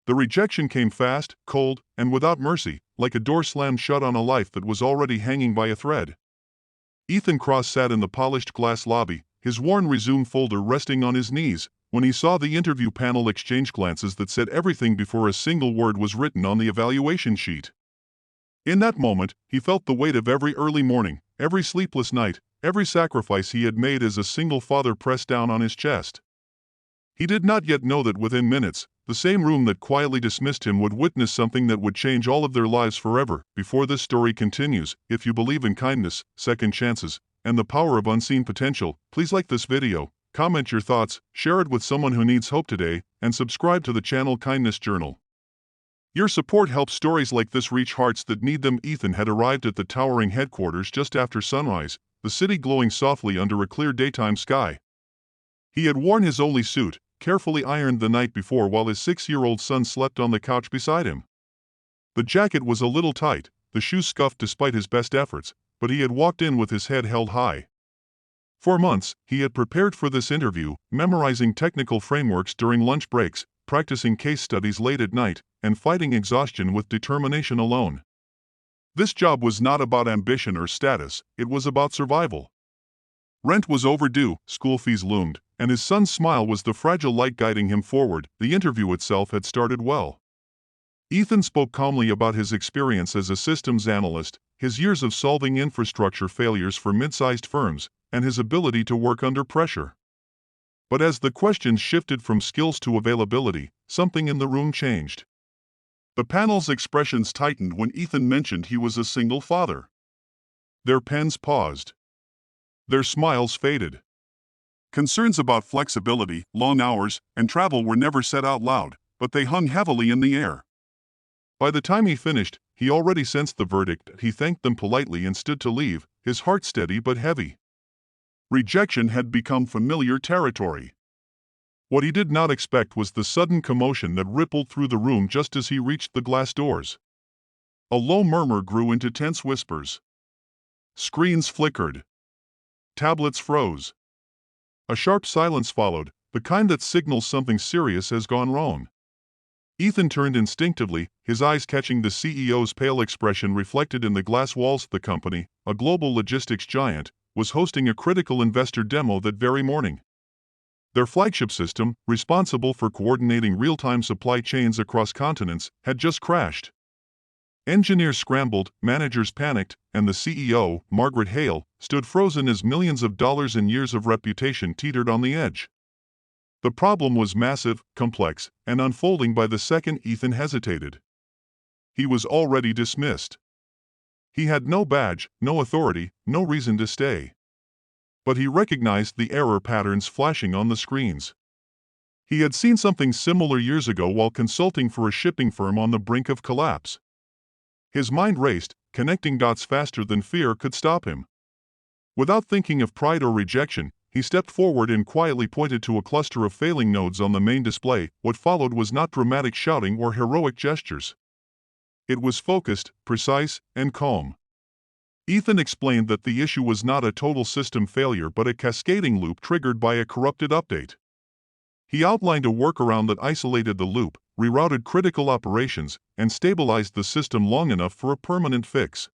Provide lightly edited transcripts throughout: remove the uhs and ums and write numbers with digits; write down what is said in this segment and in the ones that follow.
The rejection came fast, cold, and without mercy, like a door slammed shut on a life that was already hanging by a thread. Ethan Cross sat in the polished glass lobby, his worn resume folder resting on his knees, when he saw the interview panel exchange glances that said everything before a single word was written on the evaluation sheet. In that moment, he felt the weight of every early morning, every sleepless night, every sacrifice he had made as a single father pressed down on his chest. He did not yet know that within minutes, the same room that quietly dismissed him would witness something that would change all of their lives forever. Before this story continues, if you believe in kindness, second chances, and the power of unseen potential, please like this video, comment your thoughts, share it with someone who needs hope today, and subscribe to the channel Kindness Journal. Your support helps stories like this reach hearts that need them. Ethan had arrived at the towering headquarters just after sunrise, the city glowing softly under a clear daytime sky. He had worn his only suit, carefully ironed the night before while his 6-year-old son slept on the couch beside him. The jacket was a little tight, the shoes scuffed despite his best efforts, but he had walked in with his head held high. For months, he had prepared for this interview, memorizing technical frameworks during lunch breaks, practicing case studies late at night, and fighting exhaustion with determination alone. This job was not about ambition or status, it was about survival. Rent was overdue, school fees loomed, and his son's smile was the fragile light guiding him forward. The interview itself had started well. Ethan spoke calmly about his experience as a systems analyst, his years of solving infrastructure failures for mid-sized firms, and his ability to work under pressure. But as the questions shifted from skills to availability, something in the room changed. The panel's expressions tightened when Ethan mentioned he was a single father. Their pens paused. Their smiles faded. Concerns about flexibility, long hours, and travel were never said out loud, but they hung heavily in the air. By the time he finished, he already sensed the verdict. He thanked them politely and stood to leave, his heart steady but heavy. Rejection had become familiar territory. What he did not expect was the sudden commotion that rippled through the room just as he reached the glass doors. A low murmur grew into tense whispers. Screens flickered. Tablets froze. A sharp silence followed, the kind that signals something serious has gone wrong. Ethan turned instinctively, his eyes catching the CEO's pale expression reflected in the glass walls. The company, a global logistics giant, was hosting a critical investor demo that very morning. Their flagship system, responsible for coordinating real-time supply chains across continents, had just crashed. Engineers scrambled, managers panicked, and the CEO, Margaret Hale, stood frozen as millions of dollars and years of reputation teetered on the edge. The problem was massive, complex, and unfolding by the second Ethan hesitated. He was already dismissed. He had no badge, no authority, no reason to stay. But he recognized the error patterns flashing on the screens. He had seen something similar years ago while consulting for a shipping firm on the brink of collapse. His mind raced, connecting dots faster than fear could stop him. Without thinking of pride or rejection, he stepped forward and quietly pointed to a cluster of failing nodes on the main display. What followed was not dramatic shouting or heroic gestures. It was focused, precise, and calm. Ethan explained that the issue was not a total system failure but a cascading loop triggered by a corrupted update. He outlined a workaround that isolated the loop, rerouted critical operations, and stabilized the system long enough for a permanent fix.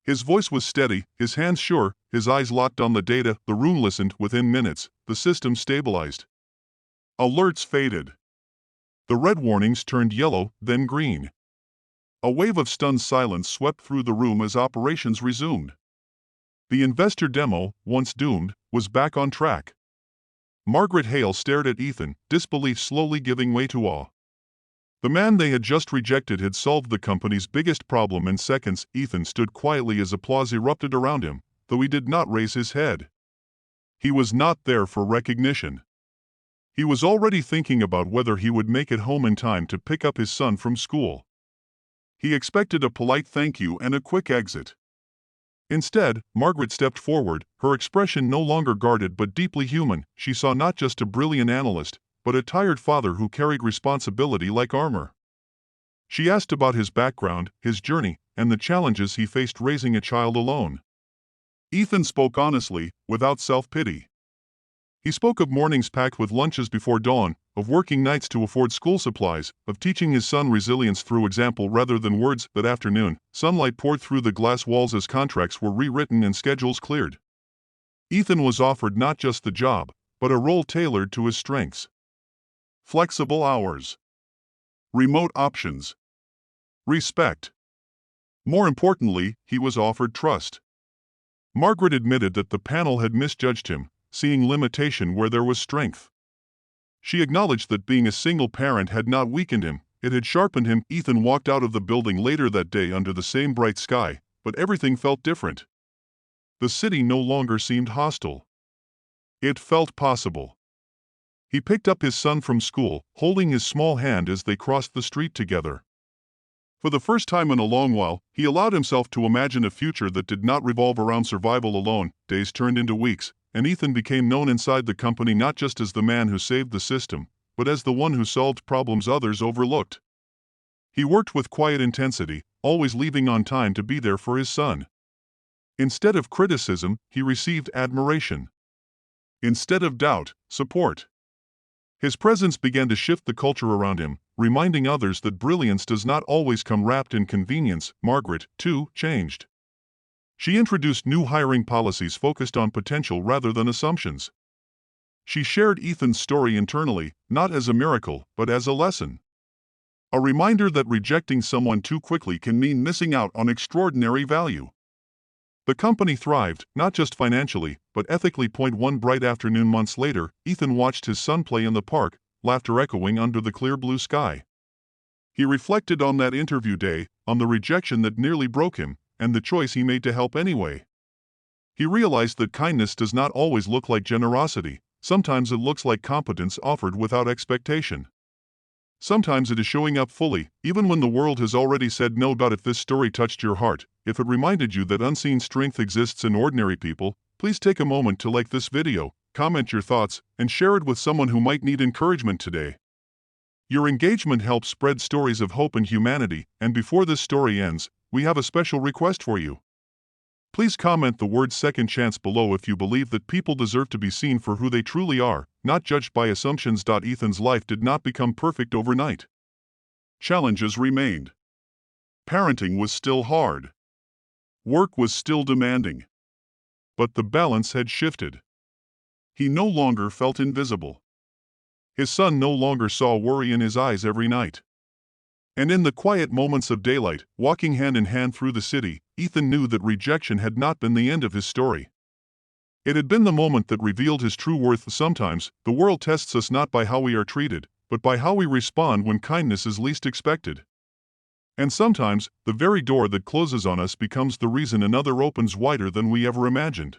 His voice was steady, his hands sure, his eyes locked on the data. The room listened. Within minutes, the system stabilized. Alerts faded. The red warnings turned yellow, then green. A wave of stunned silence swept through the room as operations resumed. The investor demo, once doomed, was back on track. Margaret Hale stared at Ethan, disbelief slowly giving way to awe. The man they had just rejected had solved the company's biggest problem in seconds. Ethan stood quietly as applause erupted around him, though he did not raise his head. He was not there for recognition. He was already thinking about whether he would make it home in time to pick up his son from school. He expected a polite thank you and a quick exit. Instead, Margaret stepped forward, her expression no longer guarded but deeply human. She saw not just a brilliant analyst, but a tired father who carried responsibility like armor. She asked about his background, his journey, and the challenges he faced raising a child alone. Ethan spoke honestly, without self-pity. He spoke of mornings packed with lunches before dawn, of working nights to afford school supplies, of teaching his son resilience through example rather than words. That afternoon, sunlight poured through the glass walls as contracts were rewritten and schedules cleared. Ethan was offered not just the job, but a role tailored to his strengths. Flexible hours. Remote options. Respect. More importantly, he was offered trust. Margaret admitted that the panel had misjudged him, seeing limitation where there was strength. She acknowledged that being a single parent had not weakened him, it had sharpened him. Ethan walked out of the building later that day under the same bright sky, but everything felt different. The city no longer seemed hostile. It felt possible. He picked up his son from school, holding his small hand as they crossed the street together. For the first time in a long while, he allowed himself to imagine a future that did not revolve around survival alone. Days turned into weeks, and Ethan became known inside the company not just as the man who saved the system, but as the one who solved problems others overlooked. He worked with quiet intensity, always leaving on time to be there for his son. Instead of criticism, he received admiration. Instead of doubt, support. His presence began to shift the culture around him, reminding others that brilliance does not always come wrapped in convenience. Margaret, too, changed. She introduced new hiring policies focused on potential rather than assumptions. She shared Ethan's story internally, not as a miracle, but as a lesson. A reminder that rejecting someone too quickly can mean missing out on extraordinary value. The company thrived, not just financially, but ethically. One bright afternoon months later, Ethan watched his son play in the park, laughter echoing under the clear blue sky. He reflected on that interview day, on the rejection that nearly broke him, and the choice he made to help anyway. He realized that kindness does not always look like generosity, sometimes it looks like competence offered without expectation. Sometimes it is showing up fully, even when the world has already said no. If this story touched your heart, if it reminded you that unseen strength exists in ordinary people, please take a moment to like this video, comment your thoughts, and share it with someone who might need encouragement today. Your engagement helps spread stories of hope and humanity, and before this story ends, we have a special request for you. Please comment the word second chance below if you believe that people deserve to be seen for who they truly are, not judged by assumptions. Ethan's life did not become perfect overnight. Challenges remained. Parenting was still hard. Work was still demanding. But the balance had shifted. He no longer felt invisible. His son no longer saw worry in his eyes every night. And in the quiet moments of daylight, walking hand in hand through the city, Ethan knew that rejection had not been the end of his story. It had been the moment that revealed his true worth. Sometimes, the world tests us not by how we are treated, but by how we respond when kindness is least expected. And sometimes, the very door that closes on us becomes the reason another opens wider than we ever imagined.